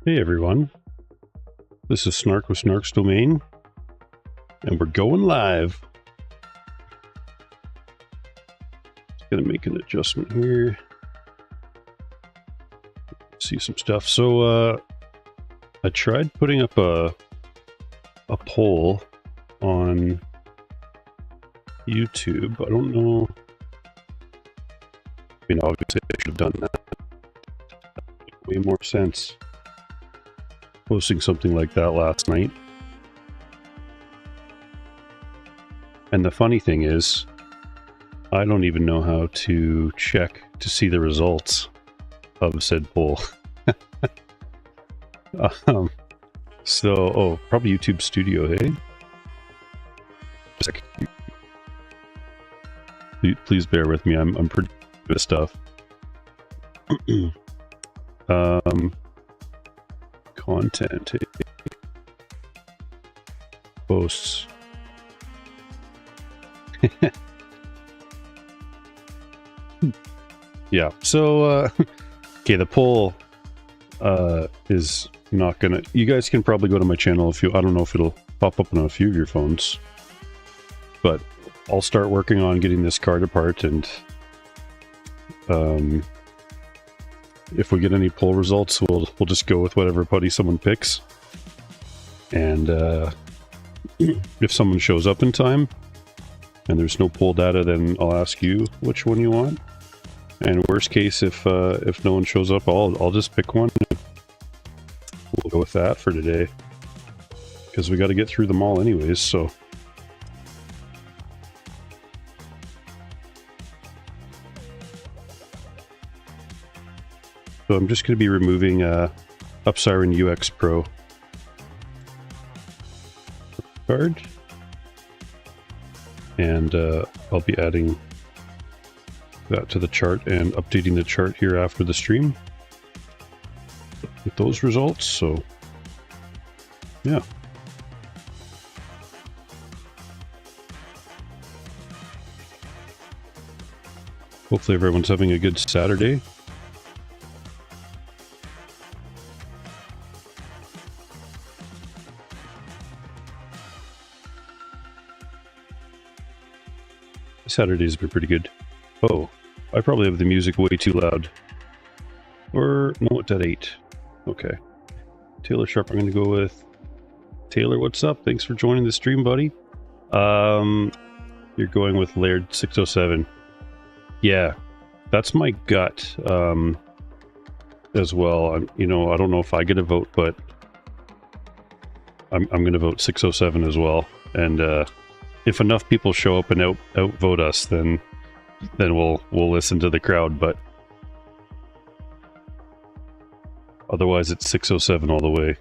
Hey everyone, this is Snark with Snark's Domain, and we're going live. Just gonna make an adjustment here. See some stuff. So I tried putting up a poll on YouTube. I don't know. I mean, obviously I should have done that. Way more sense posting something like that last night. And the funny thing is, I don't even know how to check to see the results of said poll. So, probably YouTube Studio, hey? Please bear with me. I'm pretty good at stuff. Content, posts. Yeah. So, okay, the poll is not gonna. You guys can probably go to my channel if you. I don't know if it'll pop up on a few of your phones, but I'll start working on getting this card apart, and if we get any poll results, we'll just go with whatever putty someone picks. And if someone shows up in time and there's no poll data, then I'll ask you which one you want. And worst case, if no one shows up, I'll just pick one. We'll go with that for today, because we got to get through them all anyways. So. So I'm just going to be removing Upsiren UX Pro card, and I'll be adding that to the chart and updating the chart here after the stream with those results. So yeah. Hopefully everyone's having a good Saturday. Saturdays have been pretty good. Oh, I probably have the music way too loud. Or, no, it's at 8. Okay. Taylor Sharp, I'm going to go with. Taylor, what's up? Thanks for joining the stream, buddy. You're going with Laird 607. Yeah, that's my gut as well. I don't know if I get a vote, but I'm going to vote 607 as well. And if enough people show up and outvote us, then we'll listen to the crowd. But otherwise, it's 607 all the way.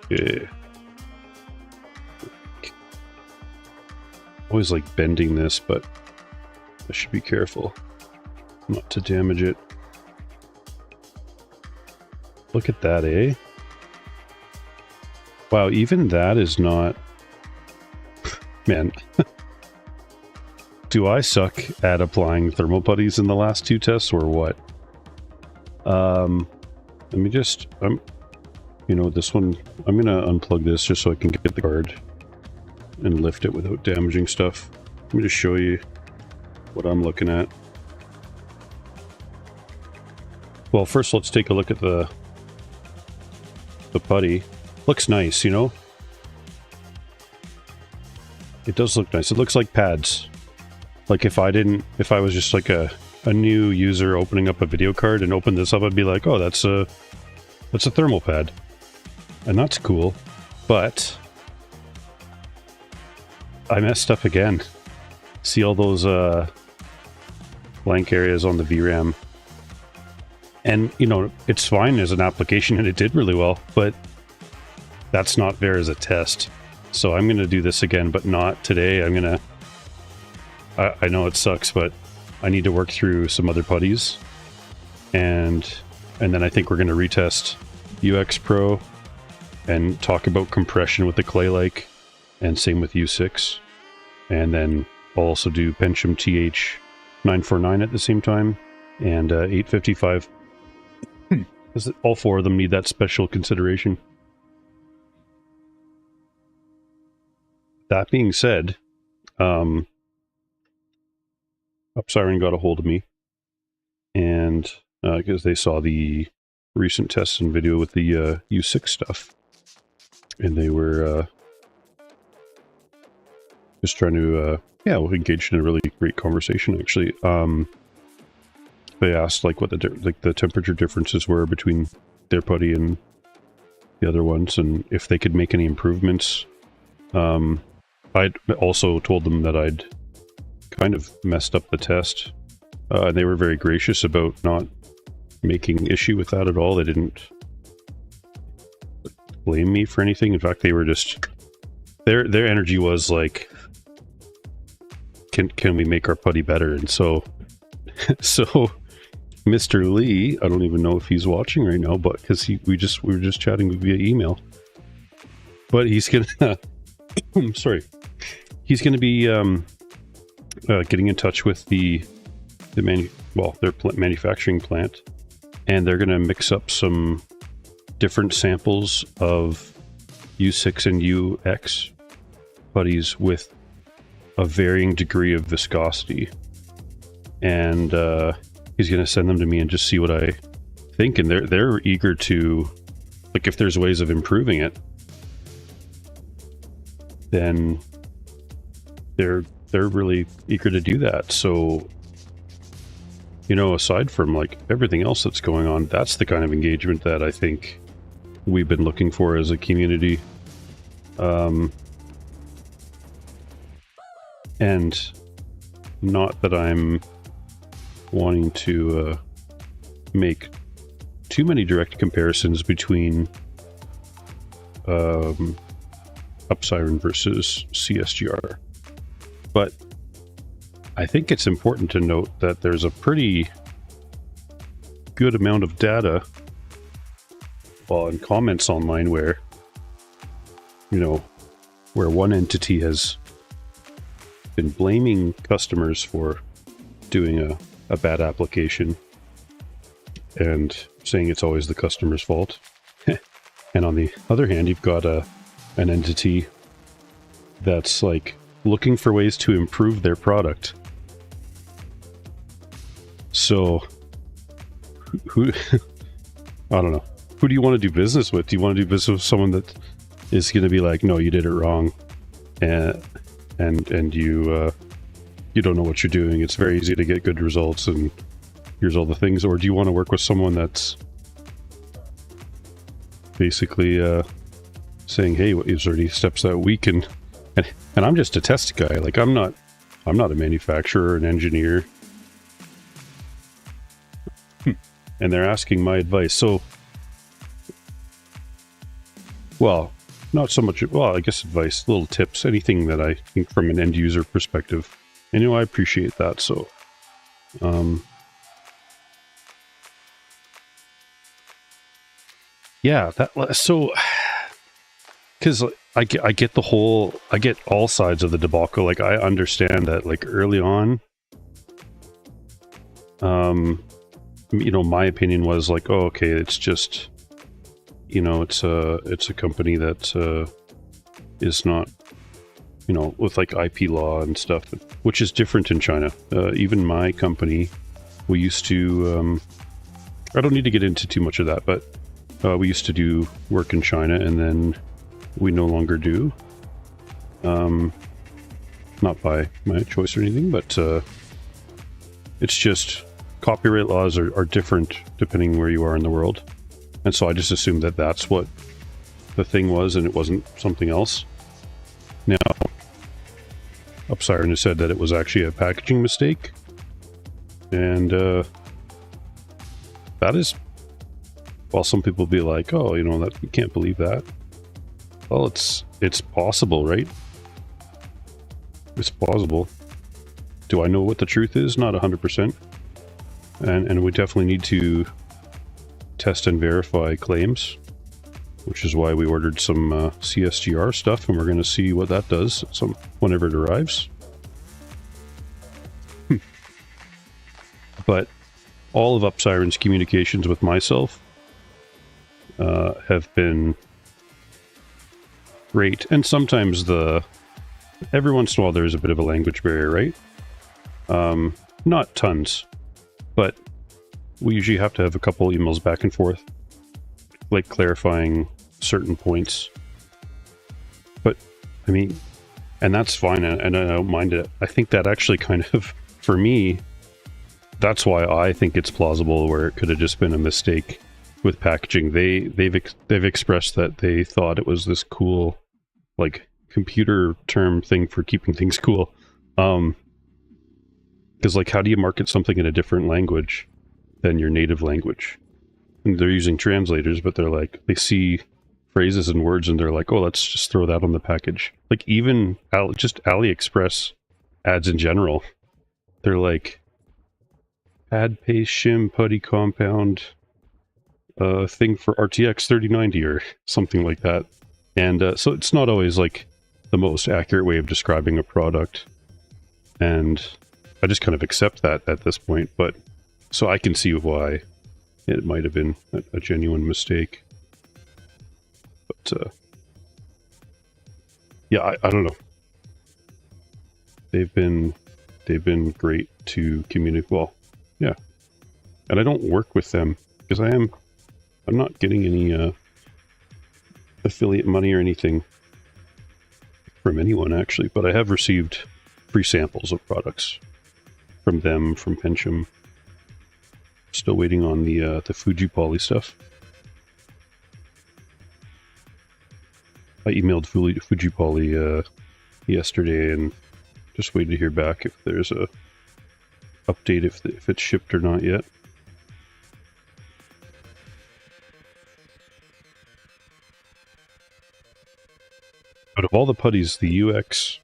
Yeah. Always like bending this, but I should be careful not to damage it. Look at that, eh? Wow, even that is not... Man. Do I suck at applying thermal putties in the last two tests, or what? Let me just... this one... I'm gonna unplug this just so I can get the card and lift it without damaging stuff. Let me just show you what I'm looking at. Well, first let's take a look at the putty. Looks nice, It does look nice. It looks like pads. Like if I was just like a new user opening up a video card and opened this up, I'd be like, oh, that's a thermal pad. And that's cool. But I messed up again. See all those blank areas on the VRAM. And, it's fine as an application and it did really well, but that's not there as a test. So I'm going to do this again, but not today. I know it sucks, but I need to work through some other putties. And then I think we're going to retest UX Pro and talk about compression with the clay-like, and same with U6. And then I'll also do Pentium TH 949 at the same time, and 855. Because all four of them need that special consideration. That being said, Upsiren got a hold of me, and because they saw the recent tests and video with the U6 stuff, and they were just trying to we engaged in a really great conversation, actually. They asked like what the temperature differences were between their putty and the other ones, and if they could make any improvements. I'd also told them that I'd kind of messed up the test, and they were very gracious about not making issue with that at all. They didn't blame me for anything. In fact, they were just their energy was like, can we make our putty better? And so Mr. Lee, I don't even know if he's watching right now, but because we were just chatting via email, but he's gonna sorry, he's gonna be getting in touch with their manufacturing plant, and they're gonna mix up some different samples of U6 and UX putties with a varying degree of viscosity, and he's going to send them to me and just see what I think. And they're eager to, like, if there's ways of improving it, then they're really eager to do that. So, you know, aside from like everything else that's going on, that's the kind of engagement that I think we've been looking for as a community. And not that I'm wanting to make too many direct comparisons between Upsiren versus CSGR, but I think it's important to note that there's a pretty good amount of data, well, in comments online where, you know, where one entity has been blaming customers for doing a bad application and saying it's always the customer's fault. And on the other hand, you've got an entity that's like looking for ways to improve their product. So who I don't know. Who do you want to do business with? Do you want to do business with someone that is going to be like, no, you did it wrong, and you don't know what you're doing, it's very easy to get good results, and here's all the things? Or do you want to work with someone that's basically saying, hey, is there any steps that we can, and I'm just a test guy, like I'm not a manufacturer, an engineer, and they're asking my advice. So, well, not so much, well, I guess advice, little tips, anything that I think from an end user perspective. And, you know, I appreciate that. So, yeah, so, because I get I get all sides of the debacle. Like, I understand that, like, early on, you know, my opinion was like, oh, okay, it's just, you know, it's a company that is not, you know, with like IP law and stuff, which is different in China. Even my company, we used to, I don't need to get into too much of that, but we used to do work in China, and then we no longer do. Not by my choice or anything, but it's just copyright laws are different depending where you are in the world. And so I just assumed that that's what the thing was, and it wasn't something else. Now, Upsiren has said that it was actually a packaging mistake, and that is, well, some people be like, oh, you know, that you can't believe that. Well, it's possible, right? It's plausible. Do I know what the truth is? Not 100%. And we definitely need to test and verify claims, which is why we ordered some CSGR stuff, and we're going to see what that does whenever it arrives. But all of Upsiren's communications with myself have been great. And sometimes every once in a while there's a bit of a language barrier, right? Not tons, but we usually have to have a couple emails back and forth, like clarifying certain points. But I mean, and that's fine, and I don't mind it. I think that actually kind of, for me, that's why I think it's plausible where it could have just been a mistake with packaging. They've expressed that they thought it was this cool, like, computer term thing for keeping things cool. Because, like, how do you market something in a different language than your native language? And they're using translators, but they're like, they see phrases and words and they're like, oh, let's just throw that on the package. Like, even just AliExpress ads in general, they're like, add paste shim putty compound thing for RTX 3090 or something like that. And so it's not always like the most accurate way of describing a product. And I just kind of accept that at this point. But so I can see why it might have been a genuine mistake. But yeah, I don't know. They've been great to communicate. Well, yeah. And I don't work with them because I'm not getting any affiliate money or anything from anyone actually, but I have received free samples of products from them, from Pencham. Still waiting on the Fuji Poly stuff. I emailed Fuji Poly yesterday and just waited to hear back if there's a update if it's shipped or not yet. Out of all the putties, the UX,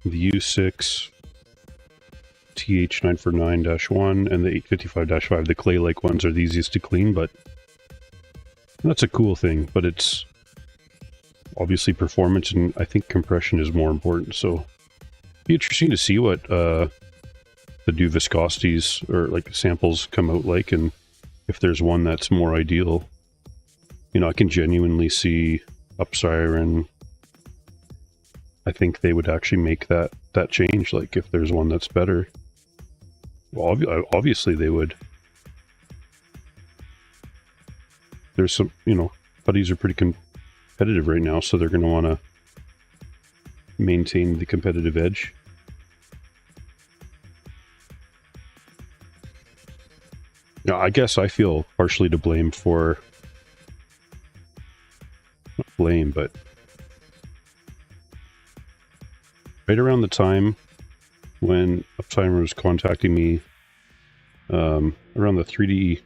the U6, TH949-1, and the 855-5, the clay-like ones are the easiest to clean, but that's a cool thing. But it's obviously performance, and I think compression is more important. So it'd be interesting to see what the new viscosities or like samples come out like, and if there's one that's more ideal. You know, I can genuinely see Upsiren. I think they would actually make that change. Like if there's one that's better, well, obviously they would. There's some, you know, putties are pretty competitive right now, so they're going to want to maintain the competitive edge. Now, I guess I feel partially to blame for, not blame, but right around the time when Upsiren was contacting me, around the 3D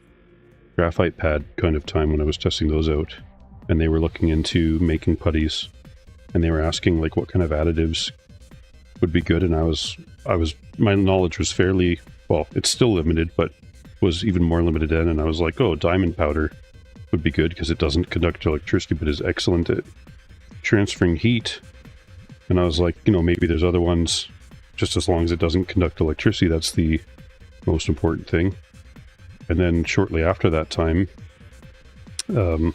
graphite pad kind of time when I was testing those out, and they were looking into making putties, and they were asking like what kind of additives would be good, and I was my knowledge was fairly, well, it's still limited, but was even more limited then, and I was like, oh, diamond powder would be good because it doesn't conduct electricity but is excellent at transferring heat. And I was like, you know, maybe there's other ones, just as long as it doesn't conduct electricity, that's the most important thing. And then shortly after that time, they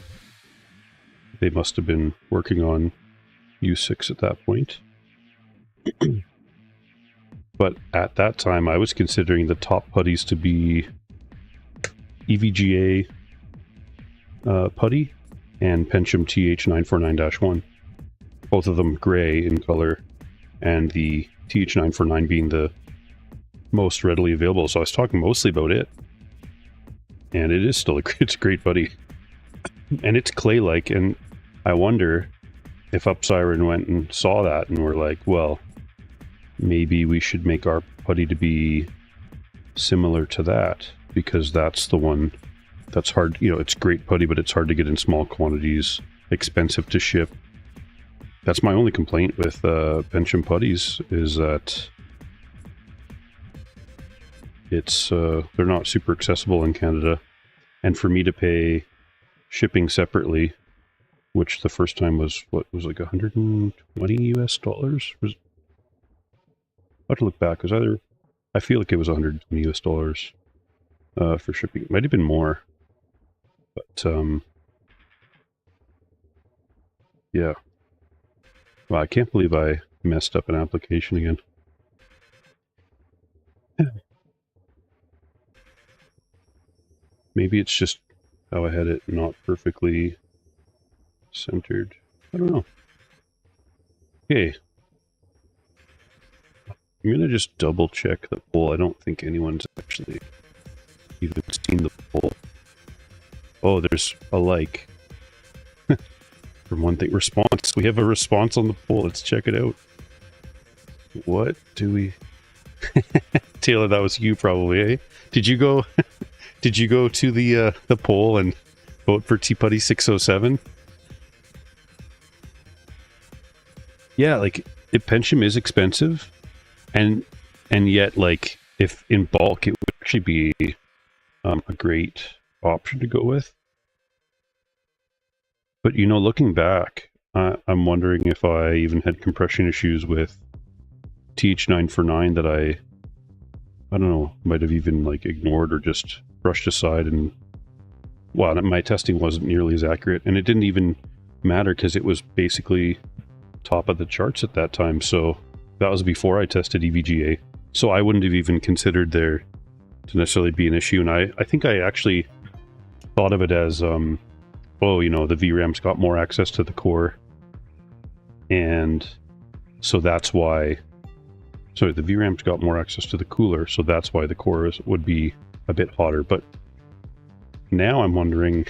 must have been working on U6 at that point. But at that time, I was considering the top putties to be EVGA putty and Pencham TH949-1. Both of them gray in color, and the TH949 being the most readily available. So I was talking mostly about it, and it is still it's a great putty, and it's clay-like. And I wonder if Upsiren went and saw that and were like, well, maybe we should make our putty to be similar to that, because that's the one that's hard. You know, it's great putty, but it's hard to get in small quantities, expensive to ship. That's my only complaint with Pencham putties, is that it's they're not super accessible in Canada, and for me to pay shipping separately, which the first time was what was like $120 US. I have to look back. It was either, I feel like it was $120 US. for shipping. It might have been more, but yeah. Wow, I can't believe I messed up an application again. Maybe it's just how I had it not perfectly centered. I don't know. Okay. I'm gonna just double check the poll. I don't think anyone's actually even seen the poll. Oh, there's a like. From one thing, response. We have a response on the poll. Let's check it out. What do we... Taylor, that was you probably, eh? Did you go... Did you go to the poll and vote for T-Putty 607? Yeah, like, Pentium is expensive, and yet, like, if in bulk, it would actually be a great option to go with. But, you know, looking back, I'm wondering if I even had compression issues with TH949 that I don't know, might have even, like, ignored or just brushed aside, and, well, my testing wasn't nearly as accurate, and it didn't even matter because it was basically top of the charts at that time, so that was before I tested EVGA. So I wouldn't have even considered there to necessarily be an issue, and I think I actually thought of it as, oh, you know, the VRAM's got more access to the core, and so that's why... Sorry, the VRAM's got more access to the cooler, so that's why the core would be a bit hotter. But now I'm wondering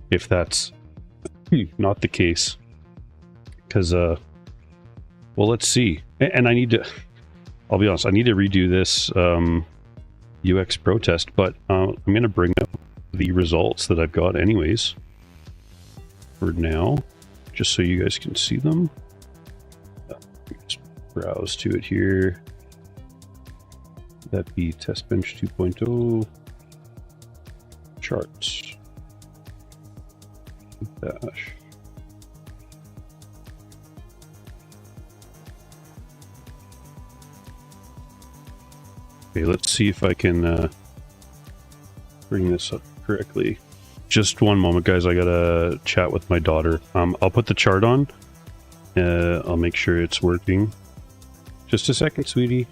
if that's not the case. Because, well, let's see. And I need to... I'll be honest, I need to redo this UX Pro test, but I'm going to bring up the results that I've got anyways. For now, just so you guys can see them. Just browse to it here. That'd be TestBench 2.0 charts. Dash. Okay, let's see if I can bring this up correctly. Just one moment, guys. I gotta chat with my daughter. I'll put the chart on. I'll make sure it's working. Just a second, sweetie.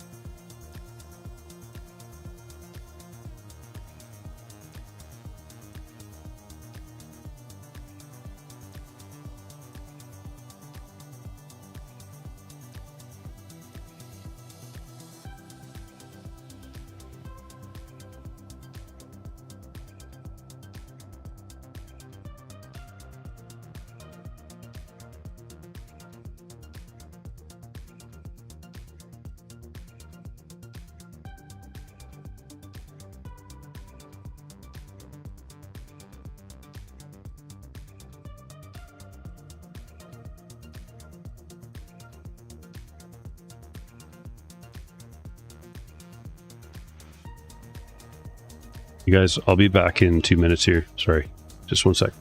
You guys, I'll be back in 2 minutes here. Sorry, just 1 sec.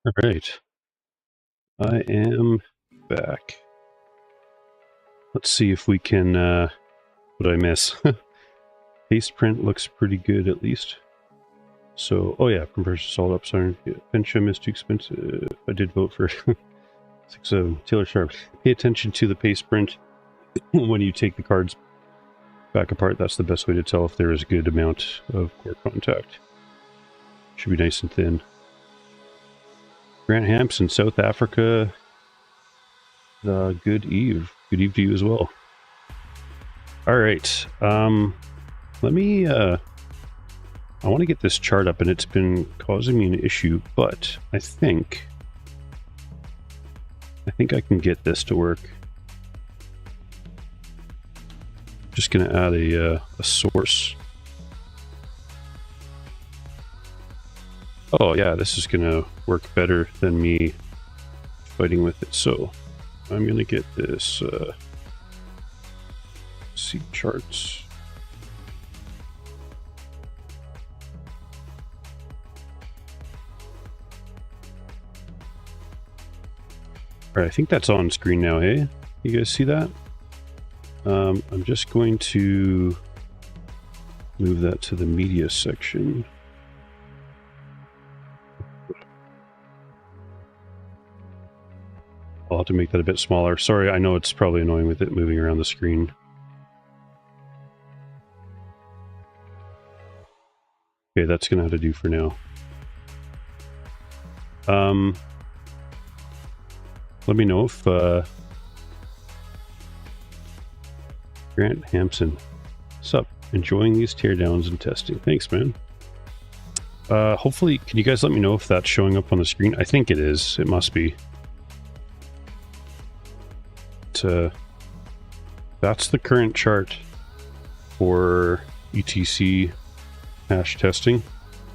All right. I am back. Let's see if we can, what did I miss? Paste print looks pretty good at least. So, oh yeah, compression solid Upsiren. Yeah, Pentium is too expensive. I did vote for 6 Taylor Sharp. Pay attention to the paste print when you take the cards back apart. That's the best way to tell if there is a good amount of core contact. Should be nice and thin. Grant Hampson, South Africa. Good eve. Good eve to you as well. All right. Let me, I want to get this chart up and it's been causing me an issue, but I think I can get this to work. Just going to add a source. Oh yeah, this is going to work better than me fighting with it. So I'm going to get this seed charts. All right, I think that's on screen now, hey? You guys see that? I'm just going to move that to the media section. I'll have to make that a bit smaller. Sorry, I know it's probably annoying with it moving around the screen. Okay, that's gonna have to do for now. Let me know if Grant Hampson, sup? Enjoying these teardowns and testing. Thanks, man. Hopefully, can you guys let me know if that's showing up on the screen? I think it is. It must be. That's the current chart for ETC hash testing.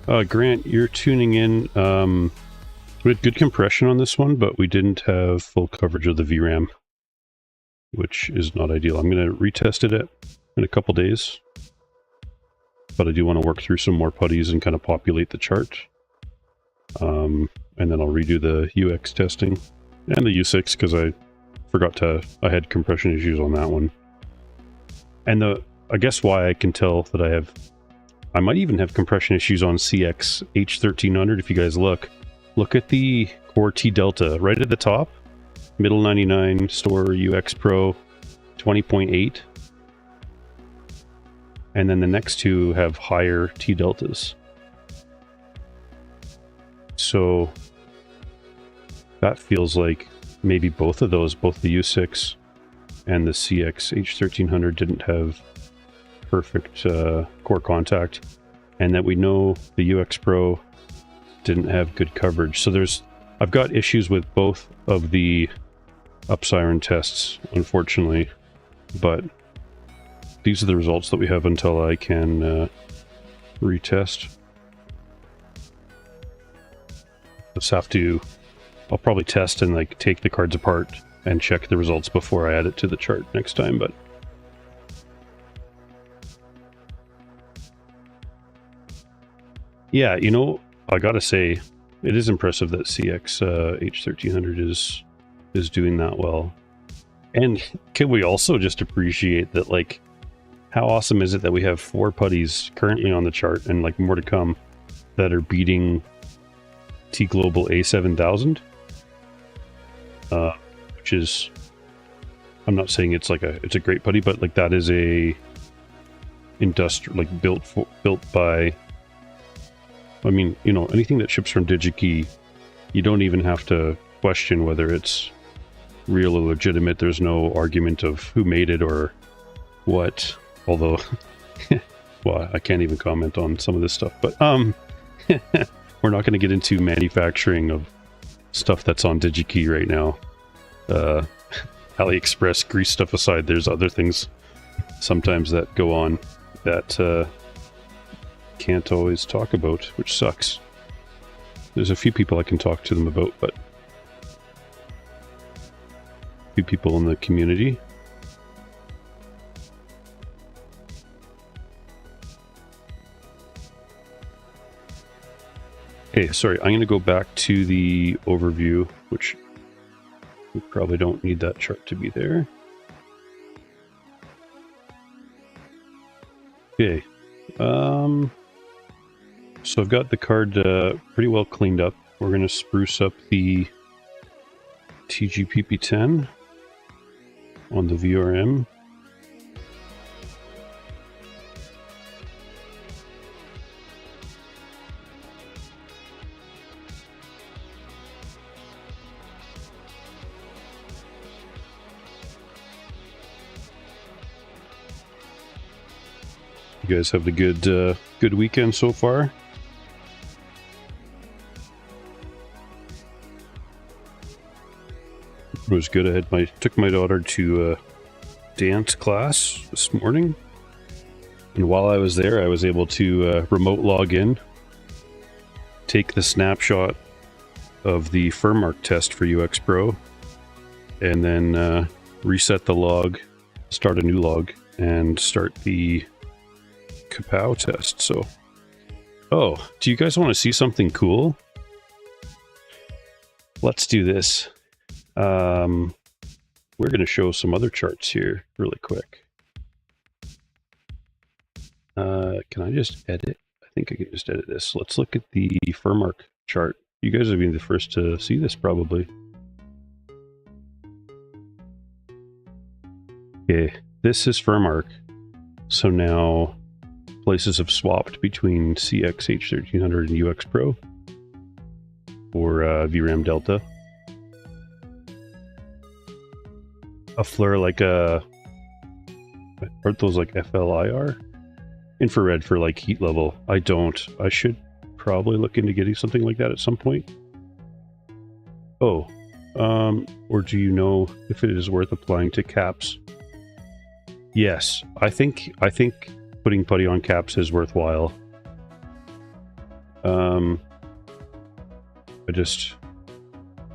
Grant, you're tuning in. We had good compression on this one, but we didn't have full coverage of the VRAM, which is not ideal. I'm going to retest it in a couple days, but I do want to work through some more putties and kind of populate the chart. And then I'll redo the UX testing and the U6 because I had compression issues on that one. And I guess why I can tell that I might even have compression issues on CX H1300. If you guys look at the core T Delta right at the top, middle 99 store UX Pro 20.8. And then the next two have higher T Deltas. So that feels like maybe both of those, both the U6 and the CX H1300 didn't have perfect core contact, and that we know the UX Pro didn't have good coverage. So I've got issues with both of the Upsiren tests, unfortunately, but these are the results that we have until I can retest. I'll probably test and like take the cards apart and check the results before I add it to the chart next time, but yeah, you know, I gotta say, it is impressive that CX H1300 is doing that well. And can we also just appreciate that, like, how awesome is it that we have 4 putties currently on the chart and like more to come that are beating T Global A7000, which is, I'm not saying it's a great putty, but like that is a industrial, like built by, I mean, you know, anything that ships from DigiKey, you don't even have to question whether it's real or legitimate. There's no argument of who made it or what, although well, I can't even comment on some of this stuff, but we're not going to get into manufacturing of stuff that's on DigiKey right now. AliExpress grease stuff aside, there's other things sometimes that go on that can't always talk about, which sucks. There's a few people I can talk to them about, but a few people in the community. Okay, sorry, I'm going to go back to the overview, which we probably don't need that chart to be there. Okay, so I've got the card pretty well cleaned up. We're going to spruce up the TGPP10 on the VRM. You guys have a good weekend so far? It was good. I took my daughter to dance class this morning, and while I was there, I was able to remote log in, take the snapshot of the firm test for UX Pro, and then reset the log, start a new log, and start the Kapow test. So, oh, do you guys want to see something cool? Let's do this. We're going to show some other charts here really quick. Can I just edit? I think I can just edit this. Let's look at the firm chart. You guys have been the first to see this probably. Okay, this is firm. So now places have swapped between CX-H1300 and UX Pro for VRAM Delta. A flare like aren't those like FLIR? Infrared for like heat level. I should probably look into getting something like that at some point. Oh, or do you know if it is worth applying to caps? Yes, I think putting putty on caps is worthwhile.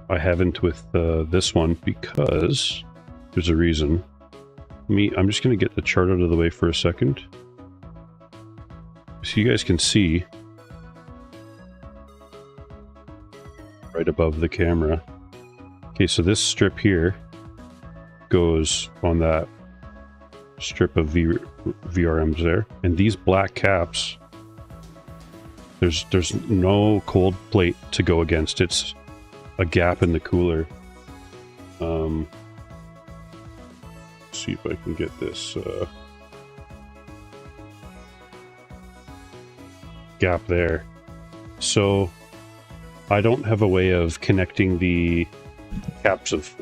I haven't with this one because there's a reason. I'm just going to get the chart out of the way for a second, so you guys can see right above the camera. Okay, so this strip here goes on that strip of VRMs there, and these black caps, there's no cold plate to go against. It's a gap in the cooler. See if I can get this gap there. So I don't have a way of connecting the caps of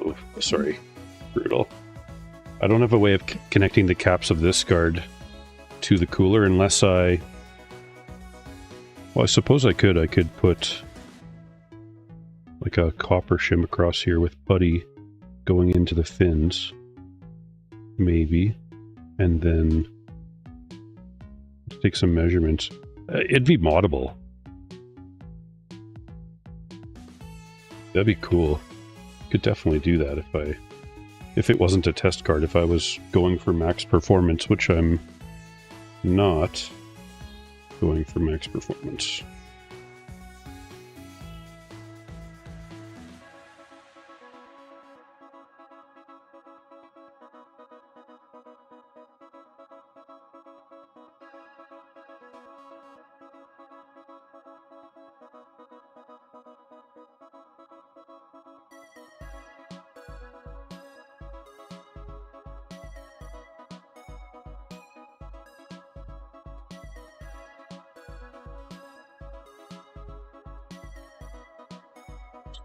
brutal. I don't have a way of connecting the caps of this guard to the cooler unless well, I suppose I could put like a copper shim across here with putty going into the fins, maybe, and then take some measurements. It'd be moddable. That'd be cool. Could definitely do that if it wasn't a test card. If I was going for max performance, which I'm not going for max performance.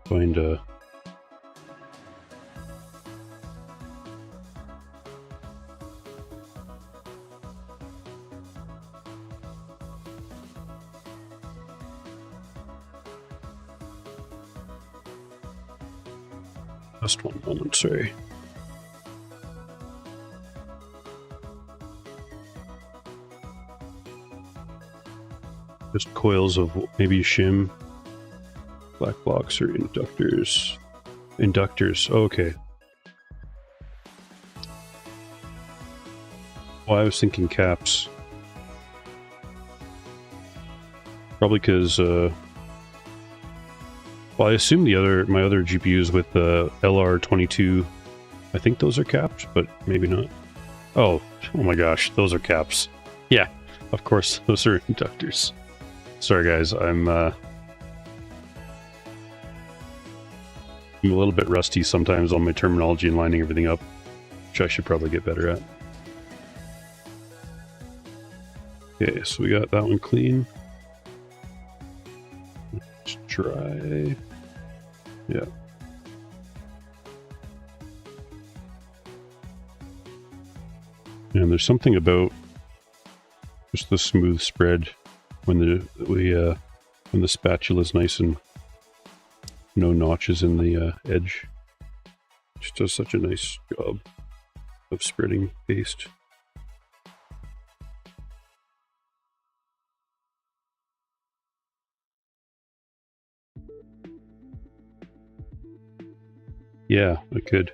Find a just one moment, sorry. Just coils of maybe shim, black blocks, or inductors. Inductors, okay. Well, I was thinking caps. Probably because Well, I assume my other GPUs with the LR22, I think those are capped, but maybe not. Oh my gosh, those are caps. Yeah, of course, those are inductors. Sorry guys, I'm a little bit rusty sometimes on my terminology and lining everything up, which I should probably get better at. Okay, so we got that one clean. Let's try. Yeah. And there's something about just the smooth spread when the spatula is nice and no notches in the edge. Just does such a nice job of spreading paste. Yeah, I could.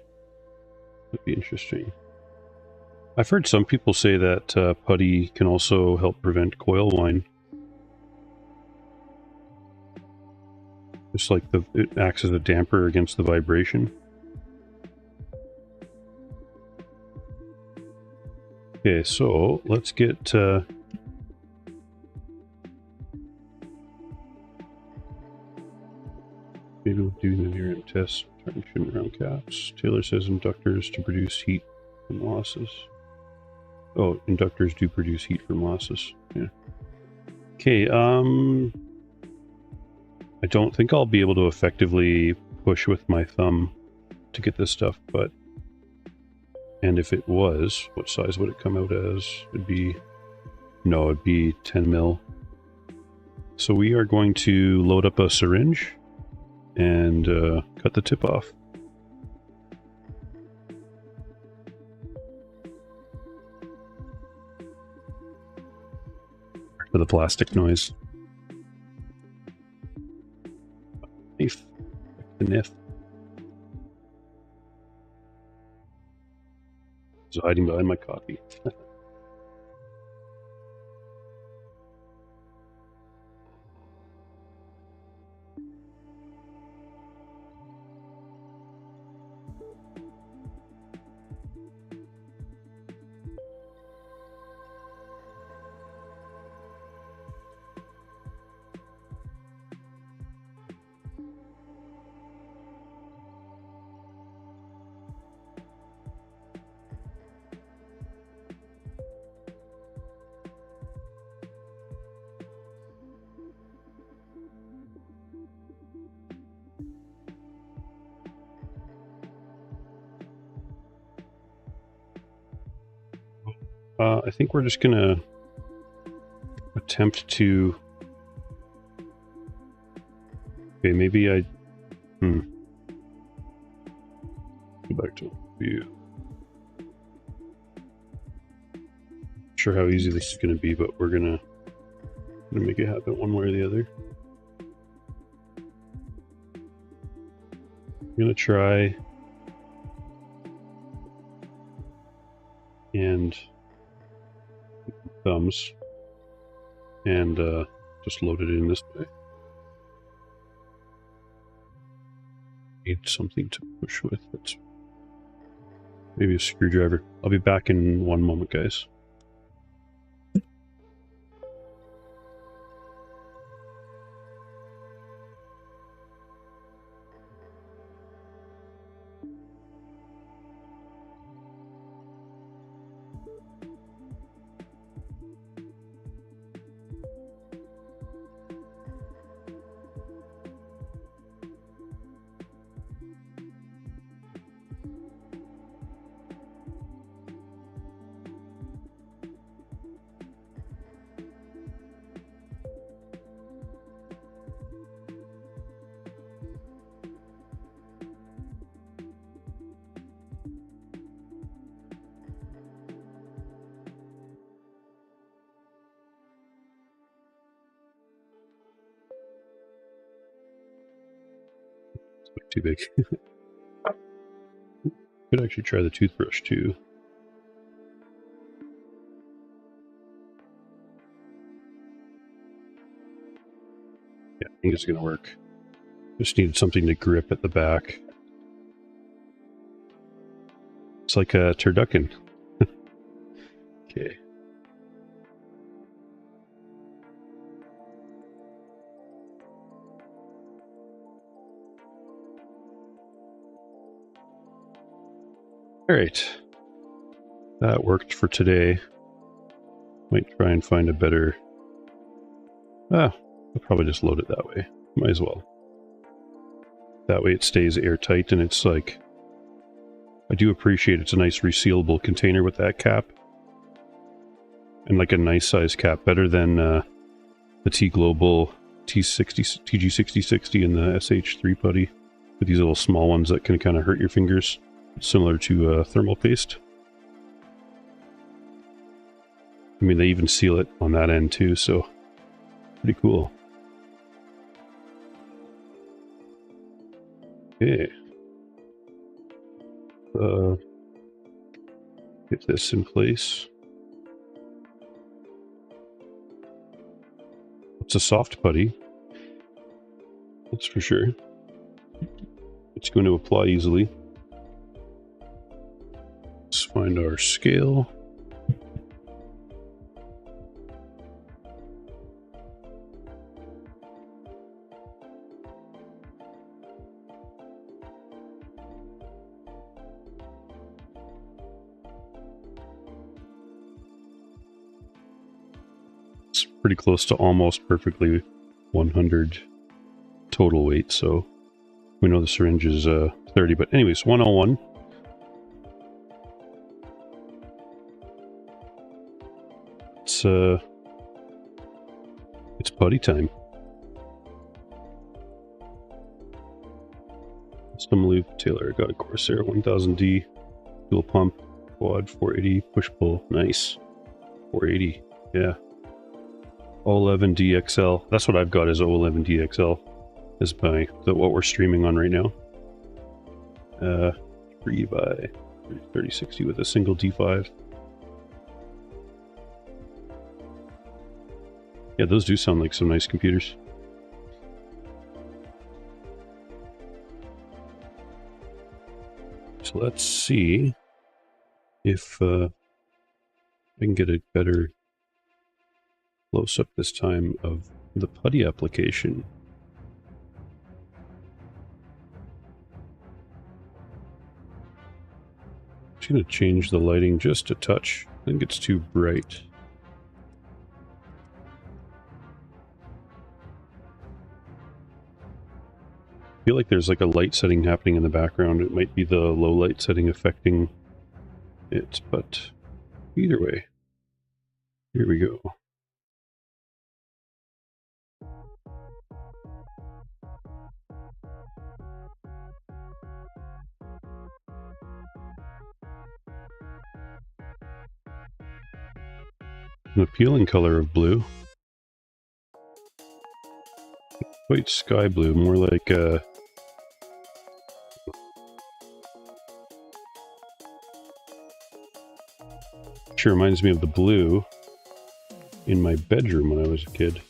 That'd be interesting. I've heard some people say that putty can also help prevent coil whine. Just like it acts as a damper against the vibration. Okay, so let's get maybe we'll do the near-end test. Traction around caps. Taylor says inductors to produce heat from losses. Oh, inductors do produce heat from losses. Yeah. Okay, I don't think I'll be able to effectively push with my thumb to get this stuff, but... And if it was, what size would it come out as? It'd be... No, it'd be 10 mil. So we are going to load up a syringe and cut the tip off. For the plastic noise. Knife. The knife. It's hiding behind my coffee. I think we're just gonna attempt to... Okay, maybe I... Go back to view. Not sure how easy this is gonna be, but we're gonna make it happen one way or the other. I'm gonna try and thumbs and just load it in this way. Need something to push with. That's maybe a screwdriver. I'll be back in one moment, guys. Too big. Could actually try the toothbrush too. Yeah, I think it's gonna work. Just needed something to grip at the back. It's like a turducken. Okay. All right. That worked for today. Might try and find a better... I'll probably just load it that way. Might as well. That way it stays airtight, and it's like... I do appreciate it's a nice resealable container with that cap. And like a nice size cap, better than the T-Global TG6060 and the SH3 putty. With these little small ones that can kind of hurt your fingers. Similar to thermal paste. I mean, they even seal it on that end too, so pretty cool. Okay. Get this in place. It's a soft putty. That's for sure. It's going to apply easily. Let's find our scale. It's pretty close to almost perfectly 100 total weight, so we know the syringe is 30, but anyways, 101. It's putty time. Custom loop Taylor got a Corsair 1000D dual pump quad 480 push pull. Nice. 480. Yeah. 011D XL. That's what I've got is 011D XL. Is by what we're streaming on right now. 3 by 3060 with a single D5. Yeah, those do sound like some nice computers. So let's see if I can get a better close-up this time of the putty application. I'm just going to change the lighting just a touch. I think it's too bright. I feel like there's like a light setting happening in the background. It might be the low light setting affecting it, but either way, here we go. An appealing color of blue. Quite sky blue, more like sure reminds me of the blue in my bedroom when I was a kid.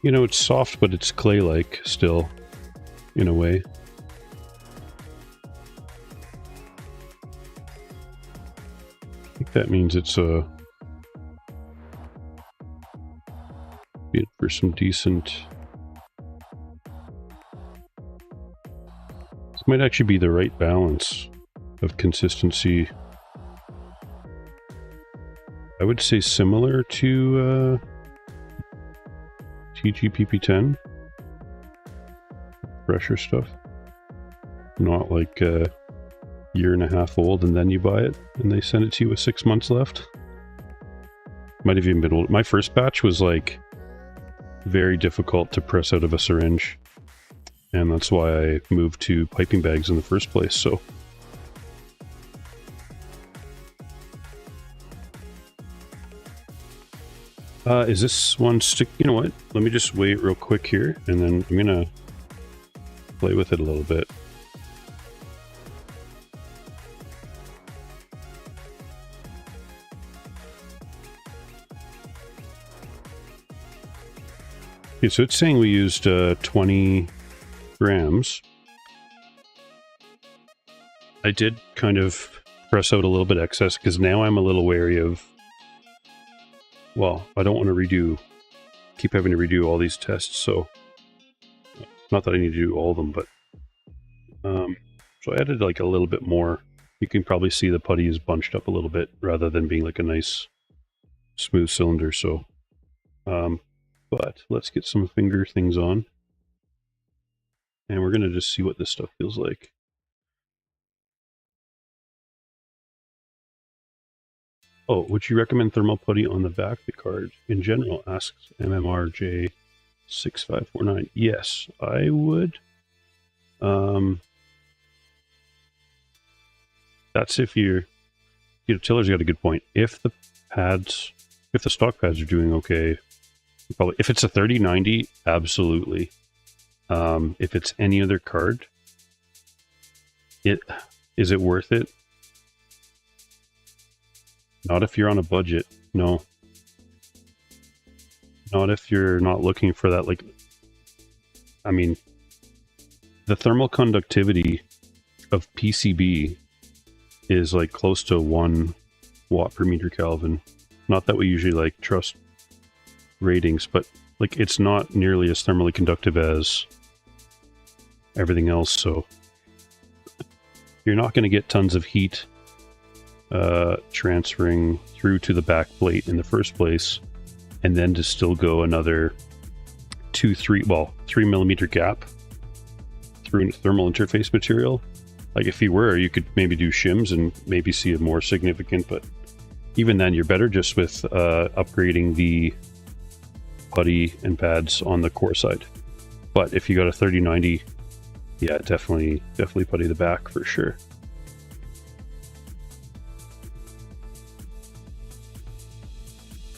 You know, it's soft, but it's clay-like still, in a way. I think that means it's good for some decent... This might actually be the right balance of consistency. I would say similar to TGPP10 fresher stuff, not like a year and a half old and then you buy it and they send it to you with 6 months left. Might have even been old. My first batch was like very difficult to press out of a syringe, and that's why I moved to piping bags in the first place. So Is this one stick? You know what? Let me just weigh it real quick here, and then I'm gonna play with it a little bit. Okay, so it's saying we used 20 grams. I did kind of press out a little bit excess because now I'm a little wary of, well, I don't want to keep having to redo all these tests, so not that I need to do all of them, but so I added like a little bit more. You can probably see the putty is bunched up a little bit rather than being like a nice smooth cylinder. So but let's get some finger things on, and we're gonna just see what this stuff feels like. Oh, would you recommend thermal putty on the back of the card in general? Asks MMRJ6549. Yes, I would. That's if you're, you know, Tiller's got a good point. If the stock pads are doing okay, probably, if it's a 3090, absolutely. If it's any other card, is it worth it? Not if you're on a budget, no. Not if you're not looking for that, like, I mean, the thermal conductivity of PCB is like close to 1 watt per meter Kelvin. Not that we usually like trust ratings, but like it's not nearly as thermally conductive as everything else, so you're not going to get tons of heat transferring through to the back plate in the first place, and then to still go another 3 millimeter gap through a thermal interface material. Like if you were, you could maybe do shims and maybe see a more significant, but even then you're better just with upgrading the putty and pads on the core side. But if you got a 3090, yeah, definitely putty the back for sure.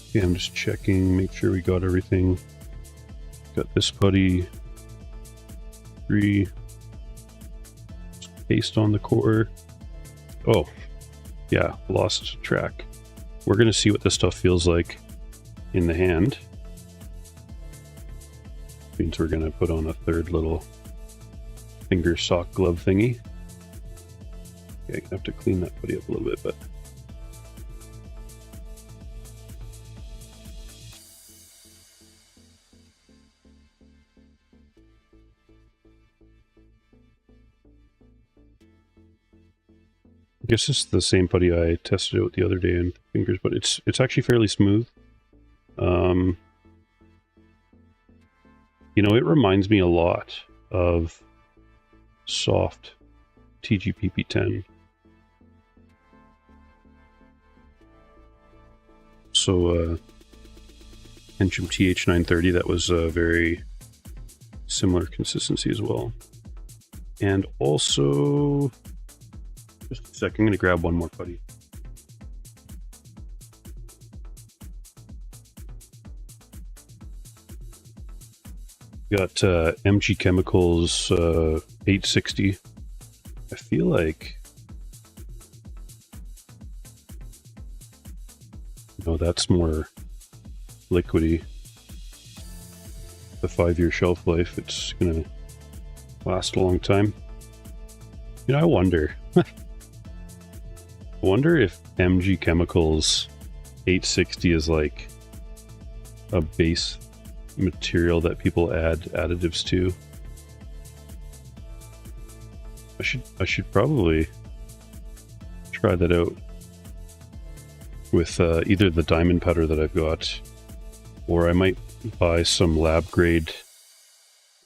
Okay, I'm just checking, make sure we got everything. Got this putty, 3 paste on the core. Oh, yeah, lost track. We're gonna see what this stuff feels like in the hand. Means we're gonna put on a third little finger sock glove thingy. Okay, I'm gonna have to clean that putty up a little bit, but I guess it's the same putty I tested out the other day in fingers, but it's actually fairly smooth. You know, it reminds me a lot of soft TGPP10. So Pentium TH930, that was a very similar consistency as well. And also, just a sec, I'm going to grab one more putty. Got MG Chemicals 860. I feel like, no, that's more liquidy. The 5-year shelf life, it's gonna last a long time. You know, I wonder if MG Chemicals 860 is like a base material that people add additives to. I should probably try that out with either the diamond powder that I've got, or I might buy some lab grade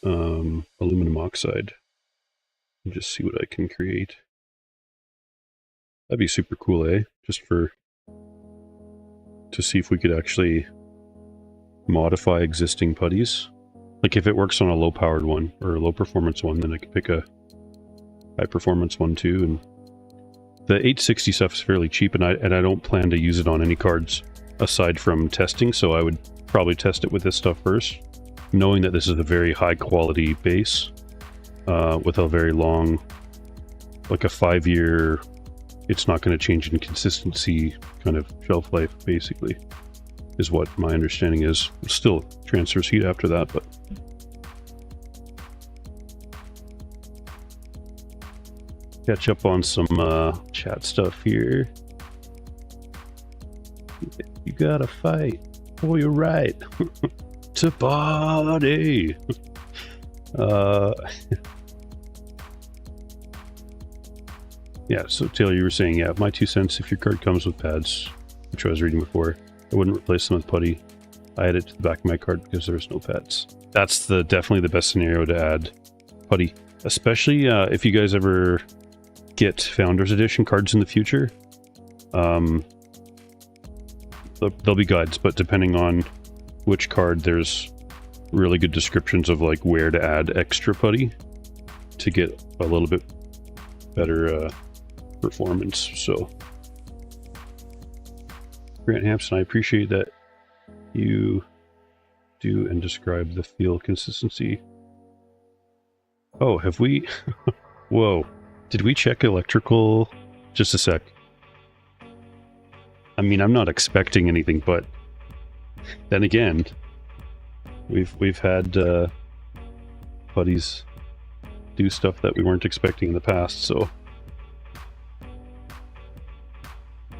aluminum oxide and just see what I can create. That'd be super cool, eh? Just to see if we could actually modify existing putties. Like if it works on a low powered one or a low performance one, then I could pick a high performance one too. And the 860 stuff is fairly cheap, and I don't plan to use it on any cards aside from testing, so I would probably test it with this stuff first, knowing that this is a very high quality base with a very long, like a 5-year, it's not going to change in consistency kind of shelf life, basically, is what my understanding is. It still transfers heat after that, but catch up on some chat stuff here. You gotta fight. Oh, you're right. T-Putty. Yeah, so Taylor, you were saying, yeah, my 2 cents, if your card comes with pads, which I was reading before, I wouldn't replace them with putty. I add it to the back of my card because there's no pads. That's definitely the best scenario to add putty, especially if you guys ever get Founders Edition cards in the future. There'll be guides, but depending on which card, there's really good descriptions of like where to add extra putty to get a little bit better performance. So Grant Hampson, I appreciate that you do and describe the feel consistency. Oh, have we? Whoa, did we check electrical? Just a sec. I mean, I'm not expecting anything, but then again, we've had buddies do stuff that we weren't expecting in the past, so you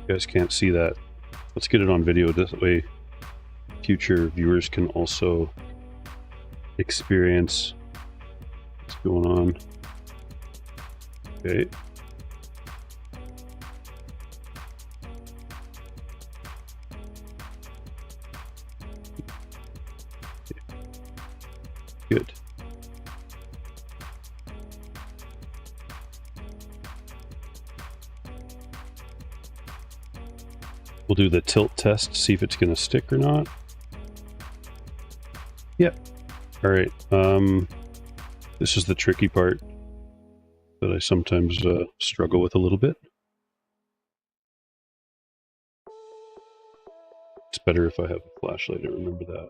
guys can't see that. Let's get it on video, this way future viewers can also experience what's going on. Okay. Good. We'll do the tilt test, see if it's going to stick or not. Yep. All right. This is the tricky part that I sometimes struggle with a little bit. It's better if I have a flashlight, I remember that.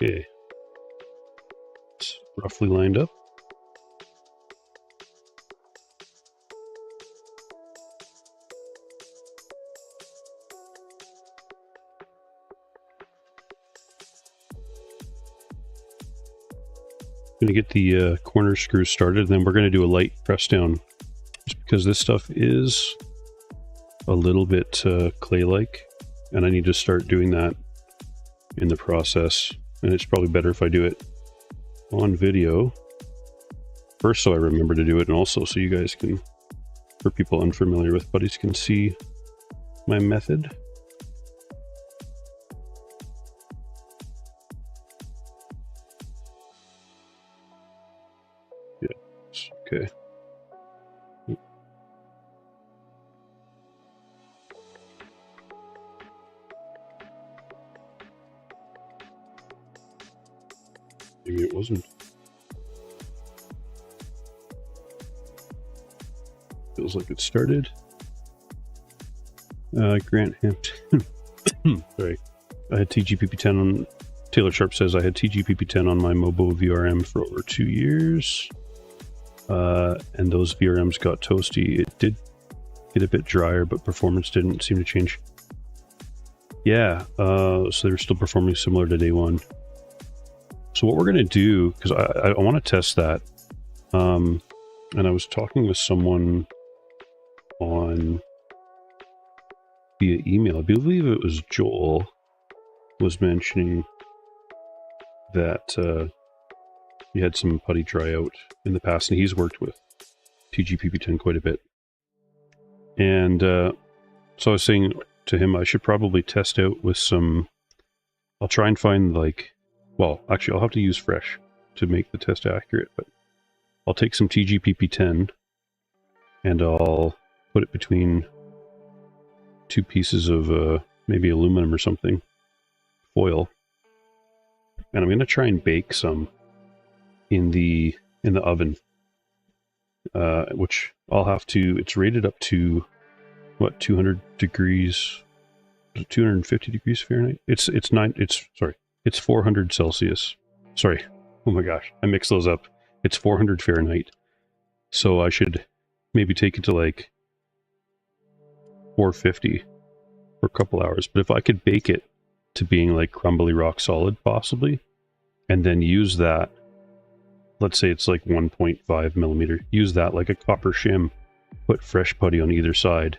Okay, it's roughly lined up. I'm gonna get the corner screws started, and then we're gonna do a light press down, just because this stuff is a little bit clay-like, and I need to start doing that in the process. And it's probably better if I do it on video first, so I remember to do it, and also so you guys can, for people unfamiliar with putties, can see my method. Yeah, okay. Maybe it wasn't. Feels like it started. Grant Hampton. Sorry. I had TGPP10 on... Taylor Sharp says I had TGPP10 on my Mobo VRM for over 2 years. And those VRMs got toasty. It did get a bit drier, but performance didn't seem to change. Yeah, so they were still performing similar to day one. So what we're going to do, because I want to test that, and I was talking with someone on via email, I believe it was Joel, was mentioning that he had some putty dry out in the past, and he's worked with TGPP10 quite a bit. And so I was saying to him I should probably test out with some, I'll try and find like, well, actually, I'll have to use fresh to make the test accurate, but I'll take some TGPP10 and I'll put it between 2 pieces of maybe aluminum or something, foil, and I'm going to try and bake some in the oven, which I'll have to. It's rated up to what, 200 degrees, 250 degrees Fahrenheit. It's 400 Celsius. Sorry, oh my gosh, I mixed those up. It's 400 Fahrenheit. So I should maybe take it to like 450 for a couple hours. But if I could bake it to being like crumbly rock solid, possibly, and then use that, let's say it's like 1.5 millimeter, use that like a copper shim, put fresh putty on either side,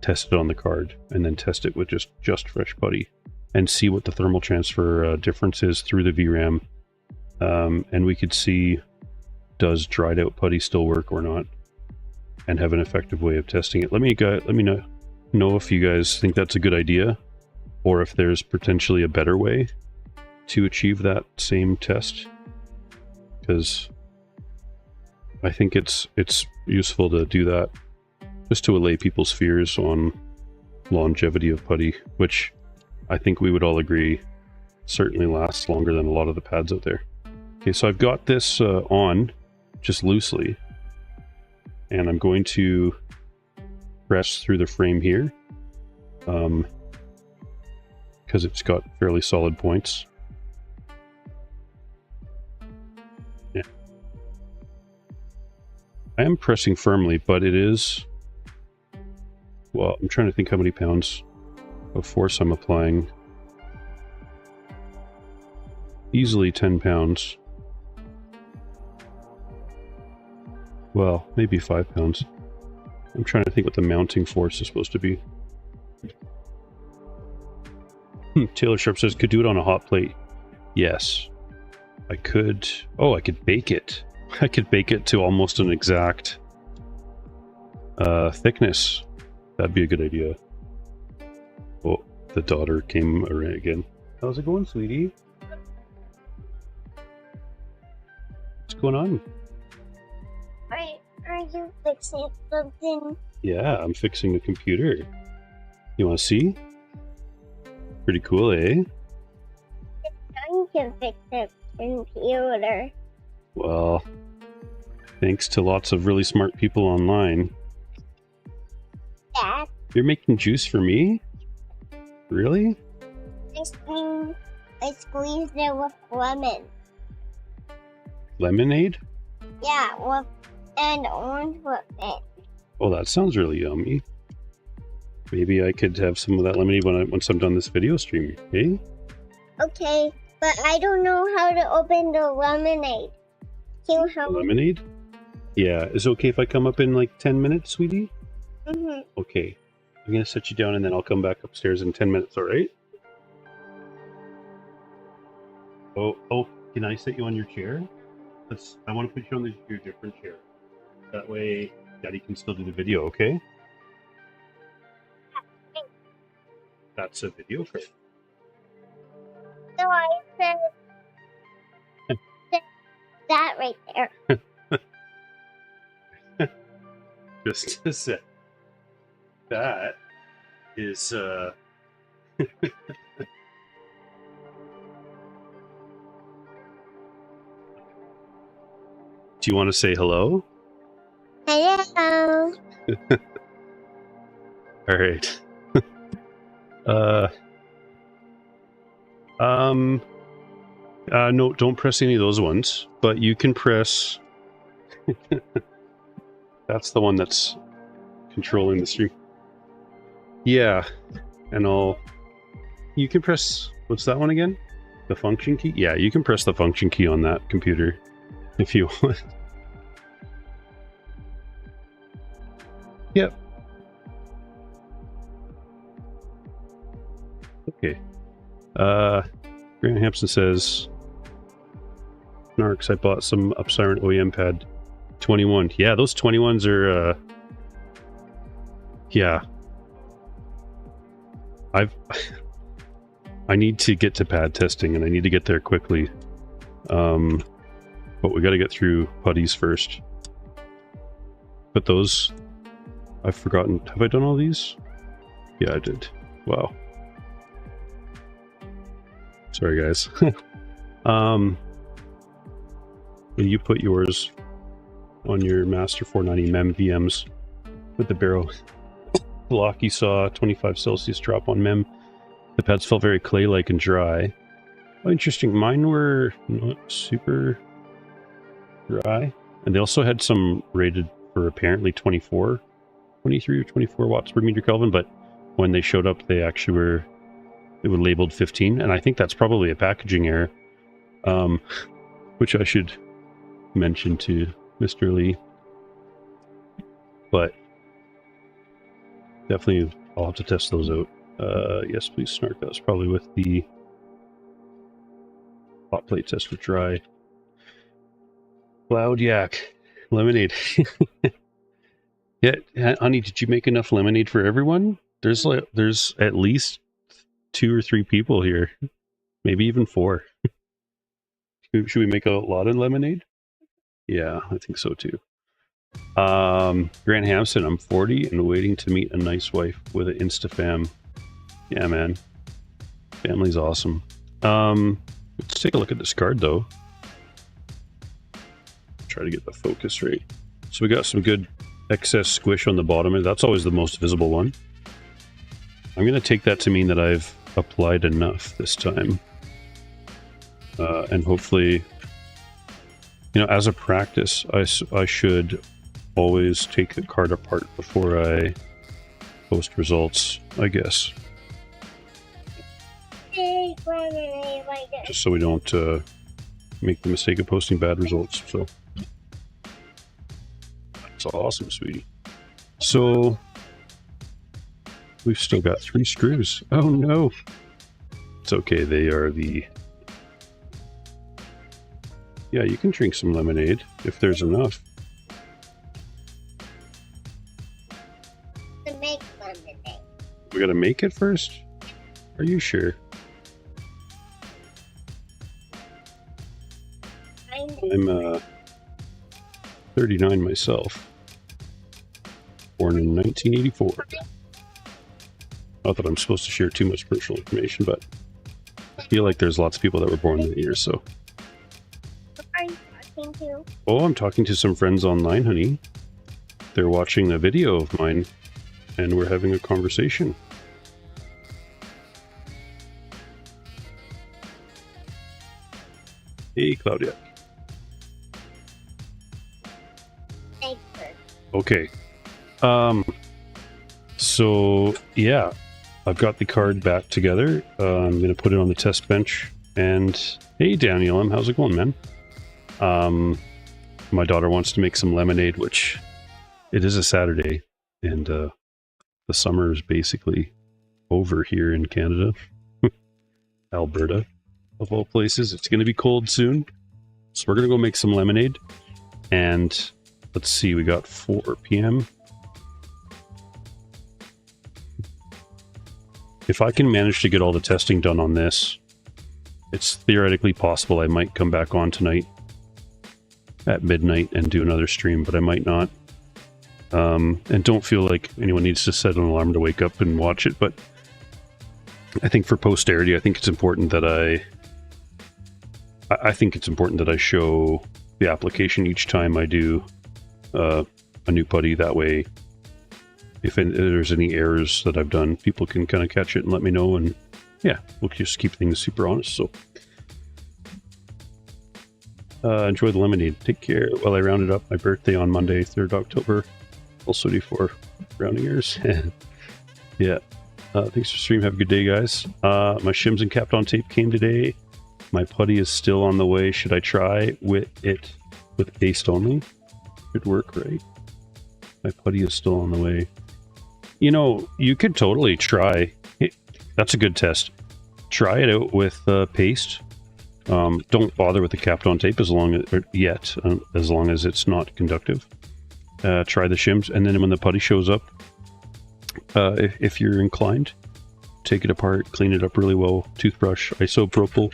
test it on the card, and then test it with just fresh putty, and see what the thermal transfer difference is through the VRAM. And we could see, does dried out putty still work or not, and have an effective way of testing it. Let me know if you guys think that's a good idea, or if there's potentially a better way to achieve that same test, because I think it's useful to do that just to allay people's fears on longevity of putty, which I think we would all agree certainly lasts longer than a lot of the pads out there. Okay, so I've got this on just loosely, and I'm going to press through the frame here because it's got fairly solid points. Yeah, I am pressing firmly, but it is, well, I'm trying to think how many pounds of force I'm applying. Easily 10 pounds. Well, maybe 5 pounds. I'm trying to think what the mounting force is supposed to be. Taylor Sharp says, could do it on a hot plate. Yes. I could... Oh, I could bake it. I could bake it to almost an exact thickness. That'd be a good idea. Oh, the daughter came around again. How's it going, sweetie? What's going on? Are you fixing something? Yeah, I'm fixing a computer. You want to see? Pretty cool, eh? I can fix the computer. Well, thanks to lots of really smart people online. Dad? You're making juice for me? Really? I squeezed it with lemon. Lemonade? Yeah, and orange with it. Oh, that sounds really yummy. Maybe I could have some of that lemonade once I'm done this video stream, eh? Okay, but I don't know how to open the lemonade. Can you help me? Lemonade? Yeah, is it okay if I come up in like 10 minutes, sweetie? Mm-hmm. Okay. I'm gonna set you down and then I'll come back upstairs in 10 minutes, alright? Oh, can I sit you on your chair? I want to put you on your different chair. That way, Daddy can still do the video, okay? That's a video for you. So I said that right there. Just a sec. That is, Do you want to say hello? Hello. All right. No, don't press any of those ones, but you can press... That's the one that's controlling the stream. Yeah, and you can press... What's that one again? The function key? Yeah, you can press the function key on that computer if you want. Yep. Okay. Grant Hampson says, Narcs, I bought some Upsiren OEM pad 21. Yeah, those 21s are, yeah. I need to get to pad testing, and I need to get there quickly. But we got to get through putties first. But those, I've forgotten. Have I done all these? Yeah, I did. Wow. Sorry, guys. You put yours on your Master 490 MEM VMs with the barrel block. You saw 25 Celsius drop on MEM. The pads felt very clay-like and dry. Oh, interesting. Mine were not super dry. And they also had some rated for apparently 23 or 24 watts per meter Kelvin, but when they showed up, they actually were, it was labeled 15. And I think that's probably a packaging error, which I should mention to Mr. Lee. But definitely, I'll have to test those out. Yes, please, Snark. That was probably with the hot plate test with dry. Cloud Yak lemonade. Yeah, honey, did you make enough lemonade for everyone? There's at least 2 or 3 people here, maybe even 4. Should we make a lot of lemonade? Yeah, I think so too. Grant Hampson, I'm 40 and waiting to meet a nice wife with an Insta-fam. Yeah, man. Family's awesome. Let's take a look at this card, though. Try to get the focus right. So we got some good excess squish on the bottom, and that's always the most visible one. I'm going to take that to mean that I've applied enough this time. And hopefully, you know, as a practice, I should always take the card apart before I post results, I guess. Just so we don't make the mistake of posting bad results. So that's awesome, sweetie. So we've still got 3 screws. Oh no. It's okay, they are the... Yeah, you can drink some lemonade if there's enough. To make lemonade. We gotta make it first? Are you sure? I'm 39 myself. Born in 1984. Not that I'm supposed to share too much personal information, but I feel like there's lots of people that were born that year, so... Oh, I'm talking to some friends online, honey. They're watching a video of mine, and we're having a conversation. Hey, Claudia. Okay. So, yeah. I've got the card back together. I'm going to put it on the test bench. And, hey, Daniel, how's it going, man? My daughter wants to make some lemonade, which it is a Saturday, and the summer is basically over here in Canada. Alberta, of all places. It's going to be cold soon, so we're going to go make some lemonade. And let's see, we got 4 p.m. If I can manage to get all the testing done on this, it's theoretically possible I might come back on tonight at midnight and do another stream, but I might not. And don't feel like anyone needs to set an alarm to wake up and watch it, but I think for posterity, I think it's important that I think it's important that I show the application each time I do a new putty. That way, if there's any errors that I've done, people can kind of catch it and let me know, and yeah, we'll just keep things super honest. So enjoy the lemonade. Take care while I round it up. My birthday on Monday, 3rd October. Also due for rounding errors. Yeah. Thanks for stream. Have a good day, guys. My shims and capped on tape came today. My putty is still on the way. Should I try with it with paste only? Should work, right? My putty is still on the way. You know, you could totally try. That's a good test. Try it out with paste. Don't bother with the capped on tape as long as it's not conductive. Try the shims, and then when the putty shows up, if you're inclined, take it apart, clean it up really well, toothbrush, isopropyl,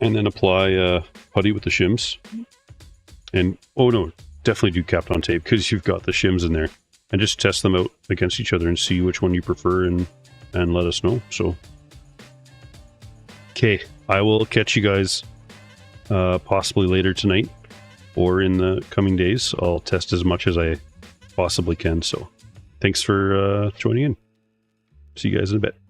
and then apply putty with the shims. And oh no, definitely do capped on tape because you've got the shims in there, and just test them out against each other and see which one you prefer, and let us know. So okay, I will catch you guys possibly later tonight or in the coming days. I'll test as much as I possibly can. So thanks for joining in. See you guys in a bit.